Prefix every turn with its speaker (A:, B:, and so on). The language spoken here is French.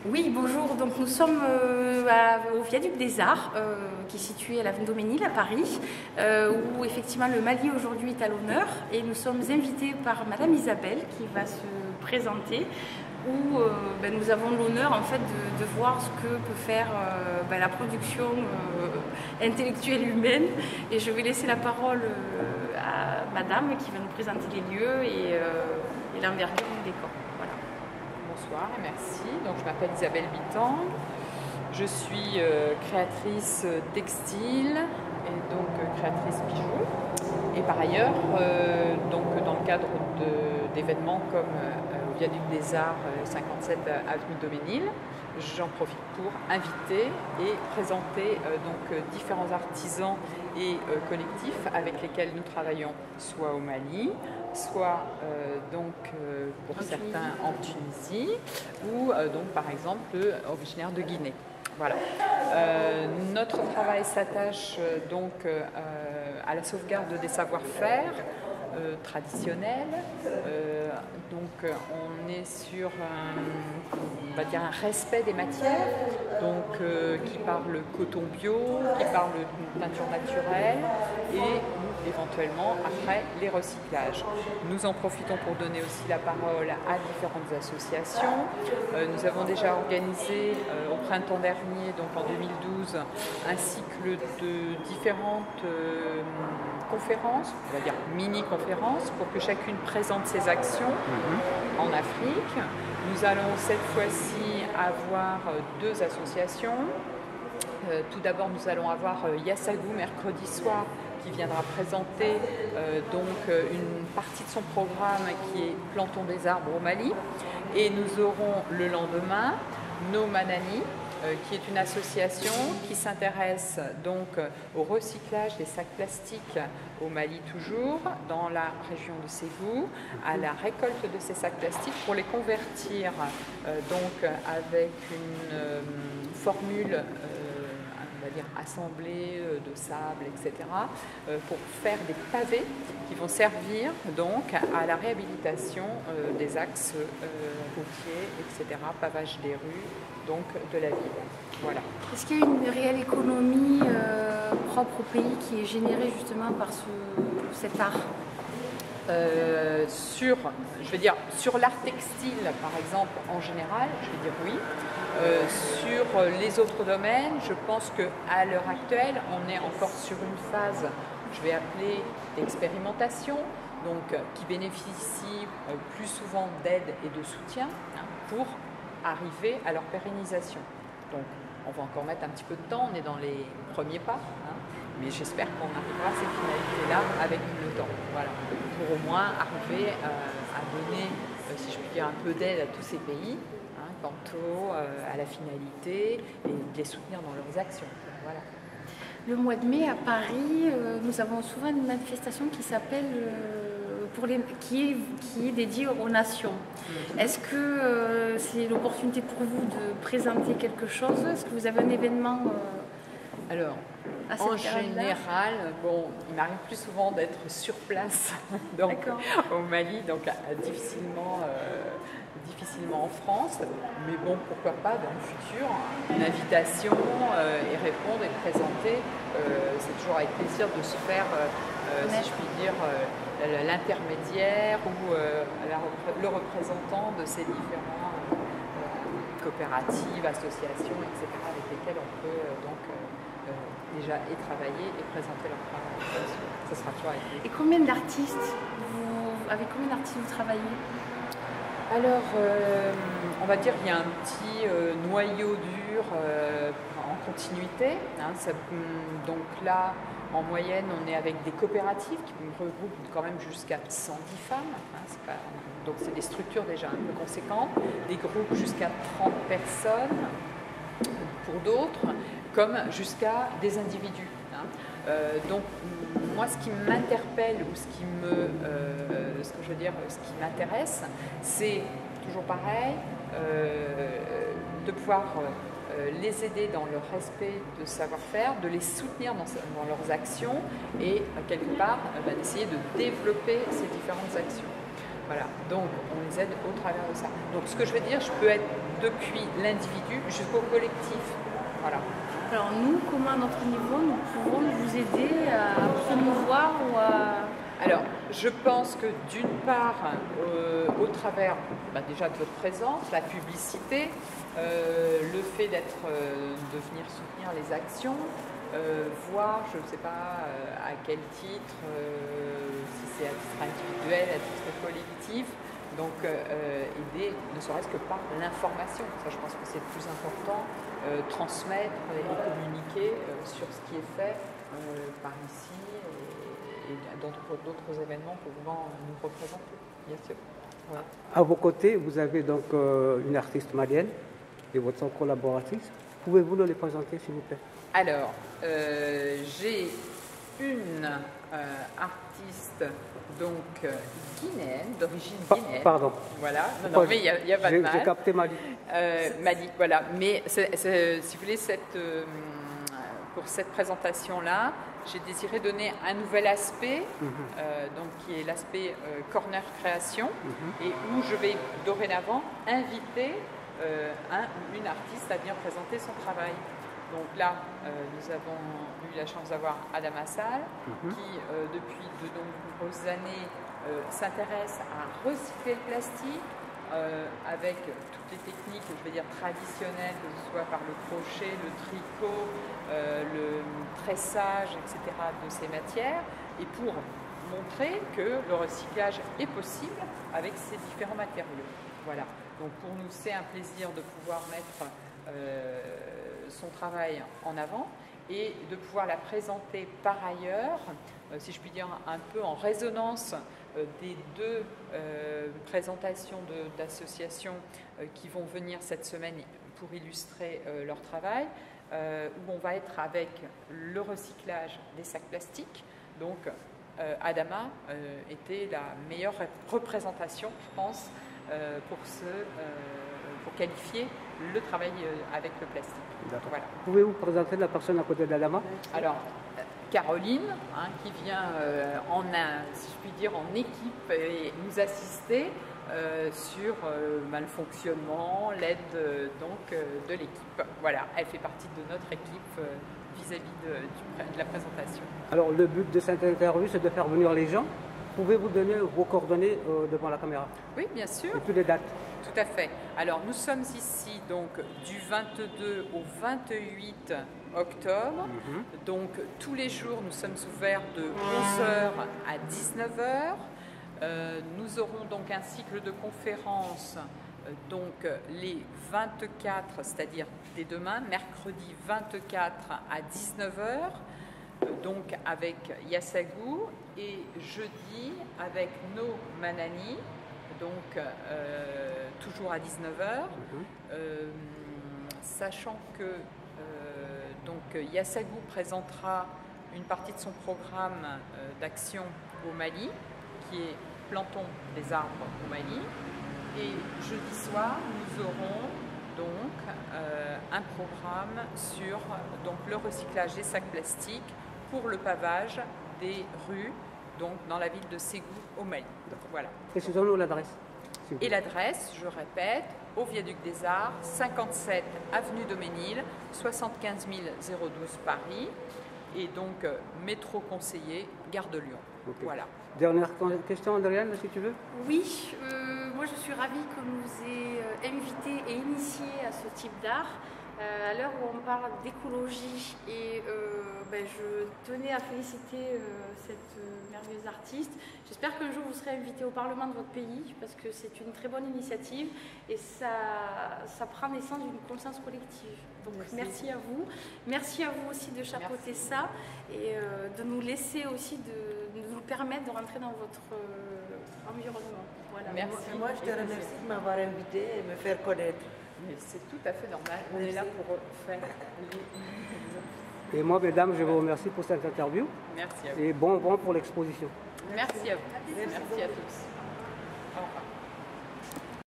A: Oui, bonjour. Donc nous sommes au Viaduc des Arts, qui est situé à la Vendôme-Mesnil à Paris, où effectivement le Mali aujourd'hui est à l'honneur. Et nous sommes invités par Madame Isabelle qui va se présenter, où nous avons l'honneur en fait de voir ce que peut faire la production intellectuelle humaine. Et je vais laisser la parole à Madame qui va nous présenter les lieux et l'envergure du décor. Voilà.
B: Bonsoir et merci. Donc, je m'appelle Isabelle Bitang. Je suis créatrice textile et donc créatrice bijoux. Et par ailleurs, donc, dans le cadre d'événements comme au Viaduc des Arts 57 avenue Daumesnil, j'en profite pour inviter et présenter différents artisans et collectifs avec lesquels nous travaillons soit au Mali, soit pour certains en Tunisie ou donc par exemple originaires de Guinée. Voilà. Notre travail s'attache donc à la sauvegarde des savoir-faire traditionnels. Donc on est sur on va dire un respect des matières, donc qui parle coton bio, qui parle peinture naturelle et éventuellement après les recyclages. Nous en profitons pour donner aussi la parole à différentes associations. Nous avons déjà organisé au printemps dernier, donc en 2012, un cycle de différentes conférences, on va dire mini-conférences, pour que chacune présente ses actions en Afrique. Nous allons cette fois-ci avoir deux associations. Tout d'abord, nous allons avoir Yassagou mercredi soir qui viendra présenter une partie de son programme qui est Plantons des arbres au Mali. Et nous aurons le lendemain No Manani, qui est une association qui s'intéresse donc au recyclage des sacs plastiques au Mali toujours, dans la région de Ségou, à la récolte de ces sacs plastiques pour les convertir avec une formule on va dire assemblée de sable, etc., pour faire des pavés qui vont servir donc à la réhabilitation des axes routiers, etc., pavage des rues, donc de la ville. Voilà.
A: Est-ce qu'il y a une réelle économie propre au pays qui est générée justement par cet art?
B: Sur l'art textile, par exemple, en général, je vais dire oui. Sur les autres domaines, je pense qu'à l'heure actuelle, on est encore sur une phase, je vais appeler d'expérimentation, donc qui bénéficie plus souvent d'aide et de soutien pour arriver à leur pérennisation. Donc, on va encore mettre un petit peu de temps, on est dans les premiers pas, mais j'espère qu'on arrivera à ces finalités-là avec le temps. Voilà. Pour au moins arriver à donner, si je puis dire, un peu d'aide à tous ces pays, quant à la finalité et de les soutenir dans leurs actions. Voilà.
A: Le mois de mai à Paris, nous avons souvent une manifestation qui s'appelle qui est dédiée aux nations. Est-ce que c'est l'opportunité pour vous de présenter quelque chose? Est-ce que vous avez un événement
B: Alors, en général, il m'arrive plus souvent d'être sur place au Mali, donc difficilement en France, mais bon, pourquoi pas dans le futur, une invitation et répondre et présenter, c'est toujours avec plaisir de se faire, si je puis dire, l'intermédiaire ou le représentant de ces différents coopératives, associations, etc., avec lesquelles on peut déjà travailler et présenter leur travail. Ça sera toujours avec plaisir.
A: Et avec combien d'artistes vous travaillez?
B: Alors, on va dire qu'il y a un petit noyau dur en continuité. Donc là, en moyenne, on est avec des coopératives qui regroupent quand même jusqu'à 110 femmes. Donc c'est des structures déjà un peu conséquentes, des groupes jusqu'à 30 personnes pour d'autres, comme jusqu'à des individus. Donc moi, ce qui m'interpelle ou ce qui m'intéresse, c'est toujours pareil, de pouvoir les aider dans leur respect de savoir-faire, de les soutenir dans leurs actions et quelque part d'essayer de développer ces différentes actions. Voilà, donc on les aide au travers de ça. Donc ce que je veux dire, je peux être depuis l'individu jusqu'au collectif. Voilà.
A: Alors nous, comment à notre niveau, nous pouvons vous aider à promouvoir ou à...
B: Alors, je pense que d'une part, au travers déjà de votre présence, la publicité, le fait de venir soutenir les actions, voir, je ne sais pas à quel titre, si c'est à titre individuel, à titre collectif, donc aider ne serait-ce que par l'information. Ça, je pense que c'est le plus important, transmettre et communiquer sur ce qui est fait par ici et d'autres événements pouvant nous représenter, bien sûr. Voilà.
C: À vos côtés, vous avez donc une artiste malienne et votre collaboratrice. Pouvez-vous nous les présenter, s'il vous plaît?
B: Alors, j'ai une artiste donc guinéenne, d'origine guinéenne.
C: Pardon.
B: Voilà, non, mais il n'y a pas de mal.
C: J'ai capté Mali.
B: Mali, voilà. Mais si vous voulez, pour cette présentation-là, j'ai désiré donner un nouvel aspect, donc qui est l'aspect corner création, et où je vais dorénavant inviter un ou une artiste à venir présenter son travail. Donc là, nous avons eu la chance d'avoir Adama Sall, qui depuis de nombreuses années s'intéresse à recycler le plastique avec toutes les techniques, je vais dire traditionnelles, que ce soit par le crochet, le tricot, le tressage, etc. de ces matières, et pour montrer que le recyclage est possible avec ces différents matériaux. Voilà. Donc pour nous, c'est un plaisir de pouvoir mettre son travail en avant et de pouvoir la présenter par ailleurs, si je puis dire un peu en résonance des deux présentations d'associations qui vont venir cette semaine pour illustrer leur travail, où on va être avec le recyclage des sacs plastiques. Donc Adama était la meilleure représentation, je pense, pour qualifier le travail avec le plastique. Voilà.
C: Pouvez-vous présenter la personne à côté d'Adama?
B: Alors, Caroline, qui vient si je puis dire, en équipe et nous assister sur le fonctionnement, l'aide de l'équipe. Voilà, elle fait partie de notre équipe vis-à-vis de la présentation.
C: Alors, le but de cette interview, c'est de faire venir les gens. Pouvez-vous donner vos coordonnées devant la caméra?
B: Oui, bien sûr.
C: Et toutes les dates?
B: Tout à fait. Alors, nous sommes ici donc du 22 au 28 octobre. Donc, tous les jours, nous sommes ouverts de 11h à 19h. Nous aurons donc un cycle de conférences donc les 24, c'est-à-dire dès demain, mercredi 24 à 19h. Donc avec Yassagou, et jeudi avec No Manani, donc toujours à 19h, sachant que donc Yassagou présentera une partie de son programme d'action au Mali, qui est Plantons des arbres au Mali, et jeudi soir nous aurons donc un programme sur donc, le recyclage des sacs plastiques pour le pavage des rues, donc dans la ville de Ségou au Mali. Donc, voilà.
C: Précisons-nous l'adresse.
B: Et l'adresse, je répète, au Viaduc des Arts, 57 avenue Daumesnil, 75 012 Paris, et donc métro conseiller, gare de Lyon.
C: Okay.
B: Voilà.
C: Dernière question, Andréane, si tu veux.
A: Oui, moi je suis ravie qu'on nous ait invités et initiés à ce type d'art. À l'heure où on parle d'écologie, et je tenais à féliciter cette merveilleuse artiste. J'espère qu'un jour vous serez invité au Parlement de votre pays, parce que c'est une très bonne initiative et ça prend naissance d'une conscience collective. Donc merci à vous. Merci à vous aussi de chapeauter ça et de nous laisser aussi, de nous permettre de rentrer dans votre environnement. Voilà.
B: Merci.
D: Moi, je te remercie de m'avoir invité et me faire connaître.
B: Mais c'est tout à fait normal. On est là pour faire
C: Et moi, mesdames, je vous remercie pour cette interview.
B: Merci à vous.
C: Et bon vent pour l'exposition.
B: Merci à vous. Merci à tous.